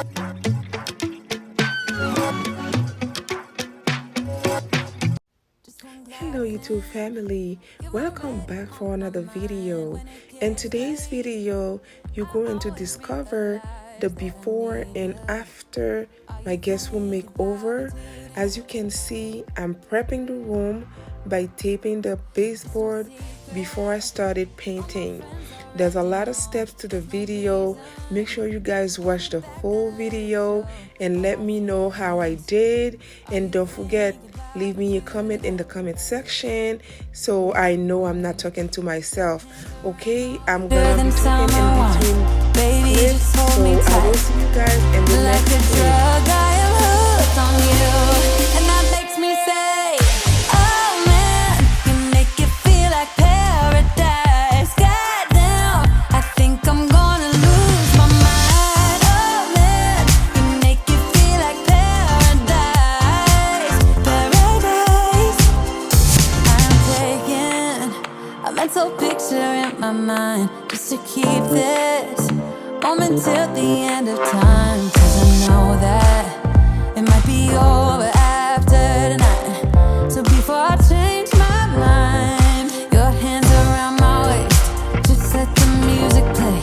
Hello YouTube family, welcome back for another video. In today's video you're going to discover the before and after my guest room makeover. As you can see, I'm prepping the room by taping the baseboard before I started painting. There's a lot of steps to the video. Make sure you guys watch the full video and let me know how I did, and don't forget, leave me a comment in the comment section so I know I'm not talking to myself. Okay, I'm gonna be talking in between clips, so I will see you guys in the next clip. Picture in my mind just to keep this moment till the end of time, 'cause I know that it might be over after tonight. So before I change my mind, your hands around my waist, just let the music play.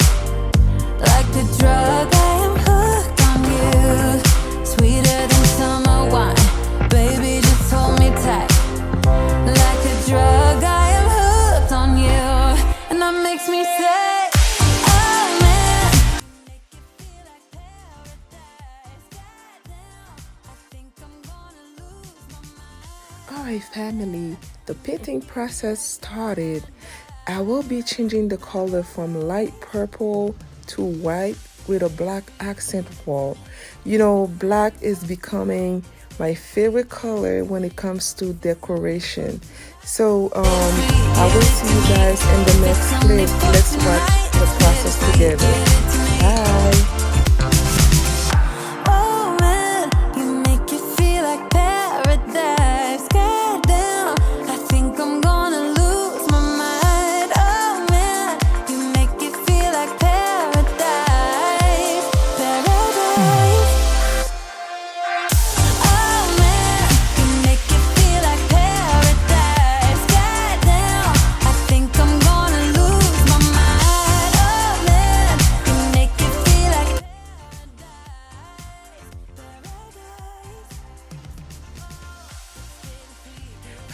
Like a drug, I am hooked on you, sweeter than summer wine. Baby, just hold me tight. Like a drug, I am hooked on you. That makes me say, oh man, make it feel like paradise. Goddamn, I think I'm gonna lose my mind. Alright family, the painting process started. I will be changing the color from light purple to white with a black accent wall. You know, black is becoming my favorite color when it comes to decoration. So I will see you guys in the next clip. Let's watch the process together. Bye. Oh man, you make it feel like paradise. Goddamn, I think I'm gonna lose my mind. Oh man, you make it feel like paradise. Paradise. Oh man, you make it feel like paradise. Goddamn, I think I'm gonna lose my mind. Oh man, you make it feel like paradise.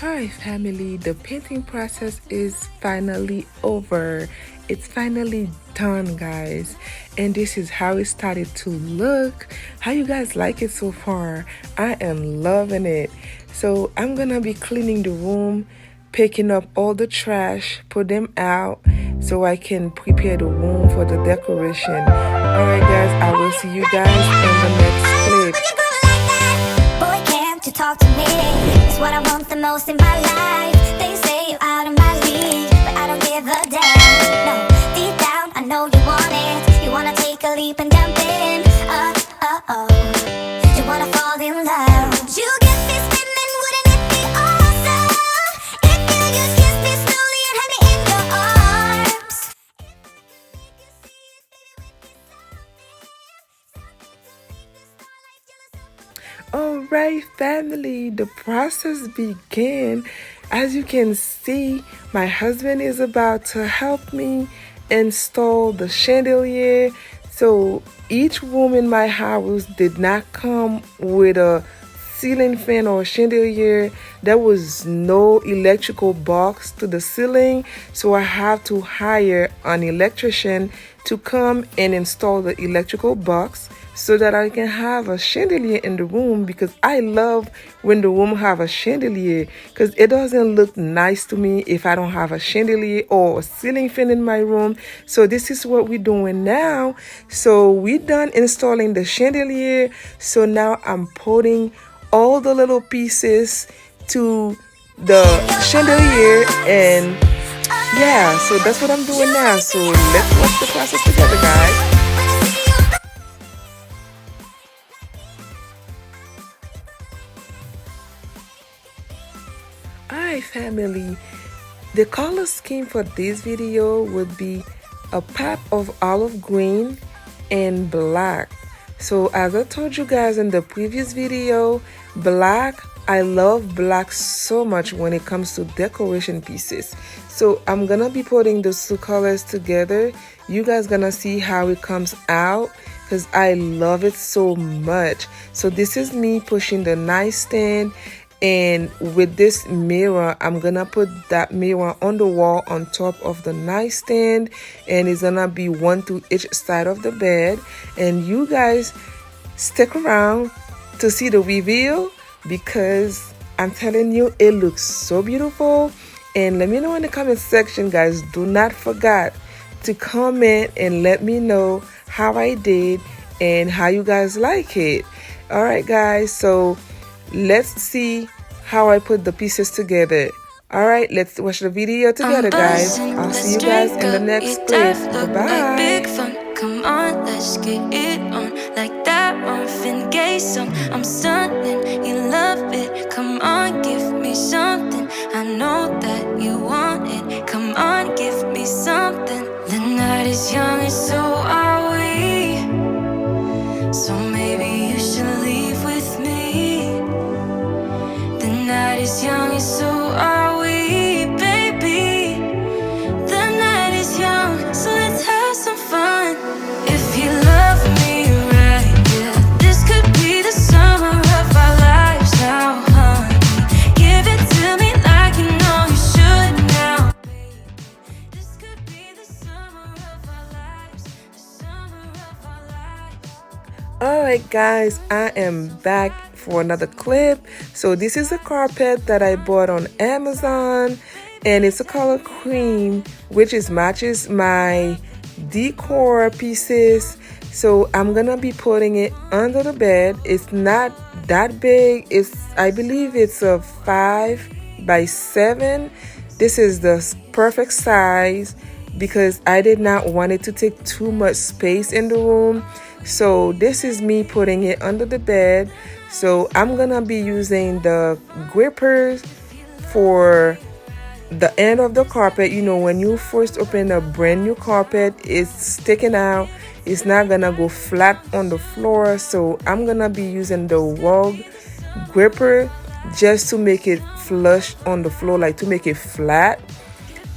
Alright family, the painting process is finally over. It's finally done, guys, and this is how it started to look. How you guys like it so far? I am loving it. So I'm gonna be cleaning the room, picking up all the trash, put them out so I can prepare the room for the decoration. Alright guys, I will see you guys in the next clip. Boy, can't you talk to me? It's what I want the most in my life. They say you're out of my league, but I don't give a damn. No, deep down, I know you want it. You wanna take a leap and jump in. You wanna fall in love. You get me spinning, wouldn't it be awesome if you just kiss me slowly and had me in your arms? Alright family, the process began. As you can see, my husband is about to help me install the chandelier. So each room in my house did not come with a ceiling fan or chandelier. There was no electrical box to the ceiling, so I have to hire an electrician to come and install the electrical box so that I can have a chandelier in the room, because I love when the room have a chandelier, because it doesn't look nice to me if I don't have a chandelier or a ceiling fan in my room. So this is what we're doing now. So we're done installing the chandelier. So now I'm putting all the little pieces to the chandelier, and yeah, so that's what I'm doing now. So let's watch the process together, guys. Alright family, the color scheme for this video would be a pop of olive green and black. So as I told you guys in the previous video, black, I love black so much when it comes to decoration pieces. So I'm gonna be putting those two colors together. You guys gonna see how it comes out because I love it so much. So this is me pushing the nightstand, and with this mirror, I'm gonna put that mirror on the wall on top of the nightstand, and it's gonna be one to each side of the bed. And you guys stick around to see the reveal because I'm telling you, it looks so beautiful. And let me know in the comment section, guys. Do not forget to comment and let me know how I did and how you guys like it. All right, guys, so let's see how I put the pieces together. All right, let's watch the video together, guys. I'll see you guys in the next clip. Bye-bye. Come on, let's get it on. Like that Marvin Gaye song. I'm stunning, you love it. Come on, give me something. I know that you want it. Come on, give me something. The night is young and so are we. So maybe you should leave with me. The night is young and so are we, baby. The night is young, so let's have some fun. If you love me right, yeah, this could be the summer of our lives now, honey. Give it to me like you know you should now, baby. This could be the summer of our lives, the summer of our lives. Alright guys, I am back for another clip. So this is a carpet that I bought on Amazon, and it's a color cream which matches my decor pieces. So I'm gonna be putting it under the bed. It's not that big. I believe it's a 5 by 7. This is the perfect size because I did not want it to take too much space in the room. So this is me putting it under the bed. So I'm gonna be using the grippers for the end of the carpet. You know, when you first open a brand new carpet, it's sticking out. It's not gonna go flat on the floor. So I'm gonna be using the rug gripper just to make it flush on the floor, like to make it flat.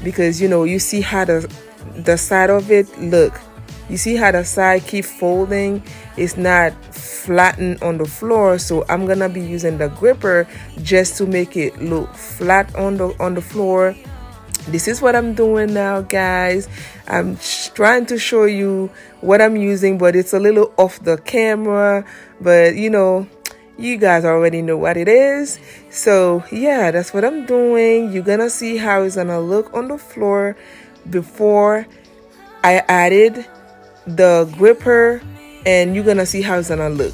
Because you know, you see how the side of it look. You see how the side keep folding. It's not flattened on the floor. So I'm gonna be using the gripper just to make it look flat on the floor. This is what I'm doing now, guys. I'm trying to show you what I'm using, but it's a little off the camera. But you know, you guys already know what it is. So yeah, that's what I'm doing. You're gonna see how it's gonna look on the floor before I added the gripper, and you're gonna see how it's gonna look.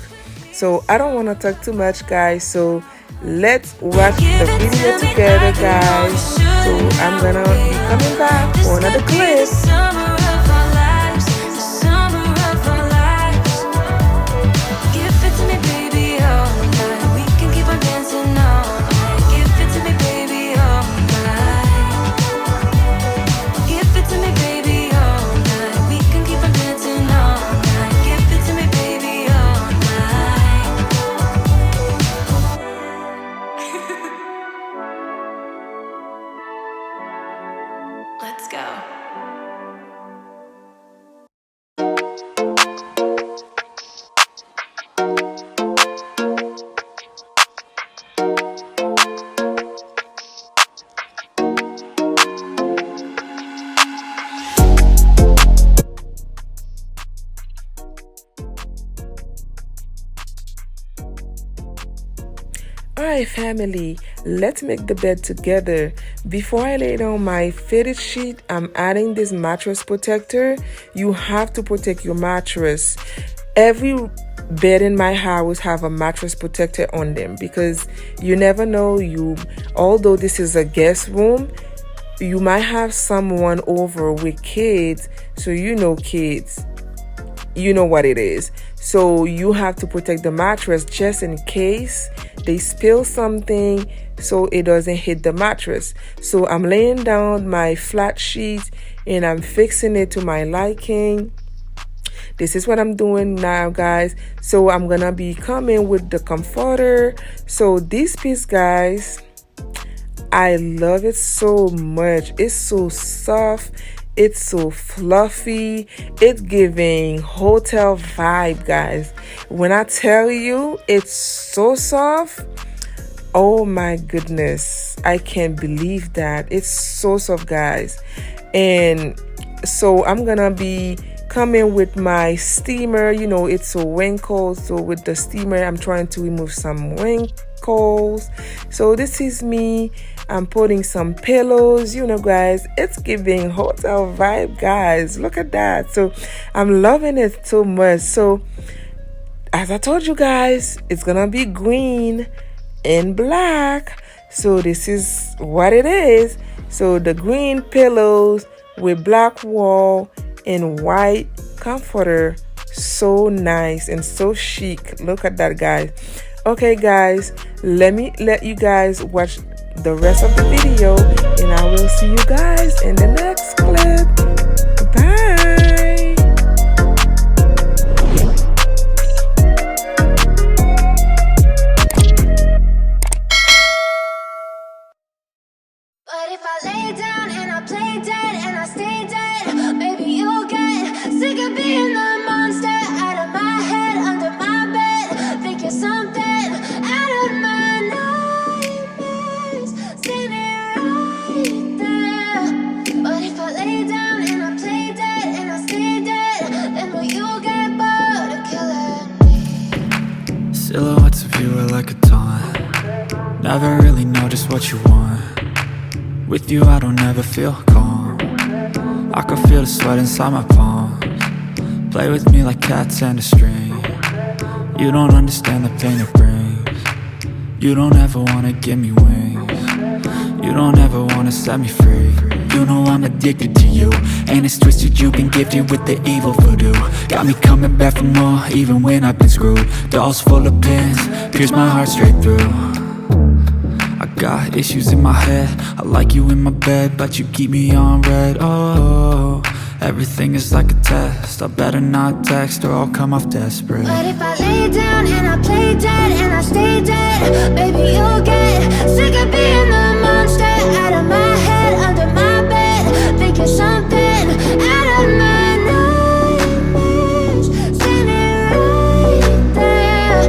So I don't want to talk too much, guys, so let's watch the video together, guys. So I'm gonna be coming back for another clip. Let's go. Alright family, let's make the bed together. Before I lay down my fitted sheet, I'm adding this mattress protector. You have to protect your mattress. Every bed in my house have a mattress protector on them because you never know. Although this is a guest room, you might have someone over with kids. So you know kids, you know what it is. So you have to protect the mattress just in case they spill something so it doesn't hit the mattress. So I'm laying down my flat sheet and I'm fixing it to my liking. this is what I'm doing now, guys. So I'm gonna be coming with the comforter. So this piece, guys, I love it so much. It's so soft. It's so fluffy. It's giving hotel vibe, guys. When I tell you it's so soft, oh my goodness. I can't believe that. It's so soft, guys. And so I'm gonna be coming with my steamer. You know, it's so wrinkled. So with the steamer, I'm trying to remove some wrinkles. So this is me. I'm putting some pillows, you know, guys. It's giving hotel vibe, guys. Look at that. So I'm loving it so much. So as I told you guys, it's gonna be green and black. So this is what it is. So the green pillows with black wall and white comforter. So nice and so chic. Look at that, guys. Okay, guys, let me let you guys watch the rest of the video, and I will see you guys in the next clip. Bye. But if I lay down and I play dead and I stay dead, maybe you'll get sick of being the monster out of my head, under my bed, thinking something out of my nightmares, standing right there. But if I lay down and I play dead and I stay dead, then will you get bored of killing me? Silhouettes of you are like a taunt. Never really know just what you want. With you I don't ever feel calm. I can feel the sweat inside my palms. Play with me like cats and a string. You don't understand the pain it brings. You don't ever wanna give me wings. You don't ever wanna set me free. You know I'm addicted to you, and it's twisted, you've been gifted with the evil voodoo. Got me coming back for more, even when I've been screwed. Dolls full of pins, pierce my heart straight through. I got issues in my head, I like you in my bed, but you keep me on red. Oh, everything is like a test. I better not text or I'll come off desperate. But if I lay down and I play dead and I stay dead, baby you'll get sick of being the monster out of my head, under my bed, thinking something out of my nightmares, standing right there.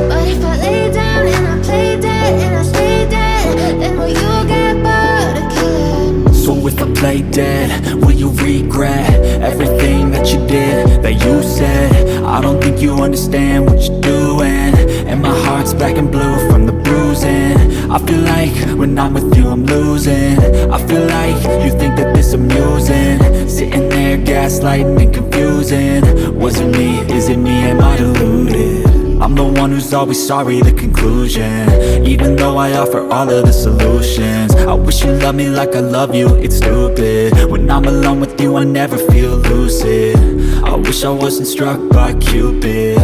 But if I lay down and I play dead and I stay dead, then will you get bored of killing me? So if I play dead, will you regret everything that you did, that you said? I don't think you understand what you're doing, and my heart's black and blue from the bruising. I feel like when I'm with you I'm losing. I feel like you think that this amusing, sitting there gaslighting and confusing. Was it me? Is it me? Am I deluded? I'm the one who's always sorry, the conclusion. Even though I offer all of the solutions, I wish you loved me like I love you, it's stupid. When I'm alone with you I never feel lucid. I wish I wasn't struck by Cupid.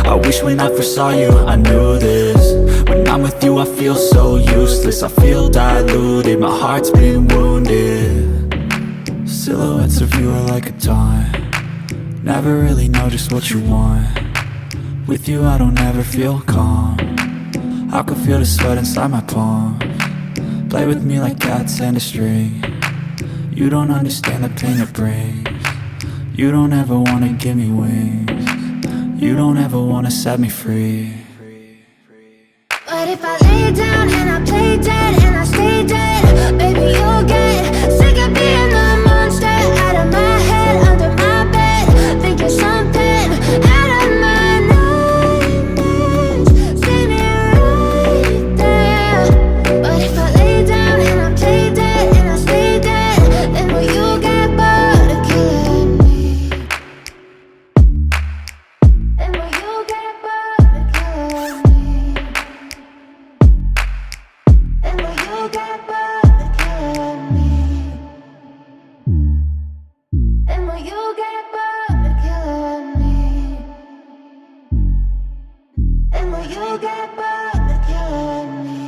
I wish when I first saw you I knew this. When I'm with you I feel so useless, I feel diluted, my heart's been wounded. Silhouettes of you are like a taunt. Never really know just what you want. With you I don't ever feel calm. I can feel the sweat inside my palms. Play with me like cats and a string. You don't understand the pain it brings. You don't ever wanna give me wings. You don't ever wanna set me free. But if I lay down and I play dead and I stay dead, baby you'll get sick of being the monster out of my head, under my bed, thinking something out of my nightmares, standing right there. But if I lay down and I play dead and I stay dead, then will you get bored of killing me? Then will you get bored of killing me? Then will you get bored of killing me? Then will you get bored of killing me? Then will you get bored of killing me?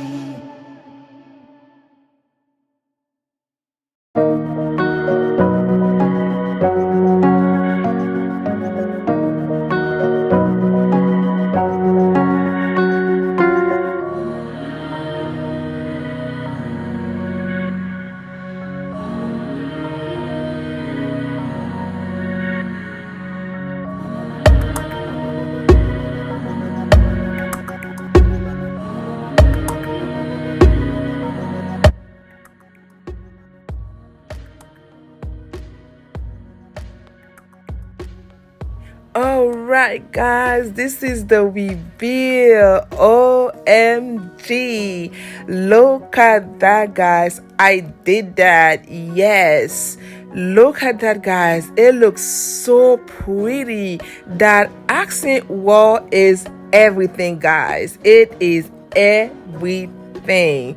right, guys, this is the reveal. OMG. Look at that, guys. I did that. Yes. Look at that, guys. It looks so pretty. That accent wall is everything, guys. It is everything.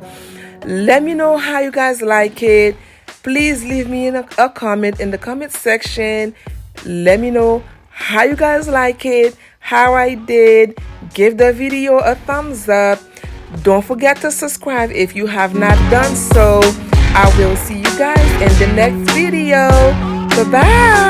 Let me know how you guys like it. Please leave me a comment in the comment section. Let me know how you guys like it, how I did. Give the video a thumbs up. Don't forget to subscribe if you have not done so. I will see you guys in the next video. Bye-bye.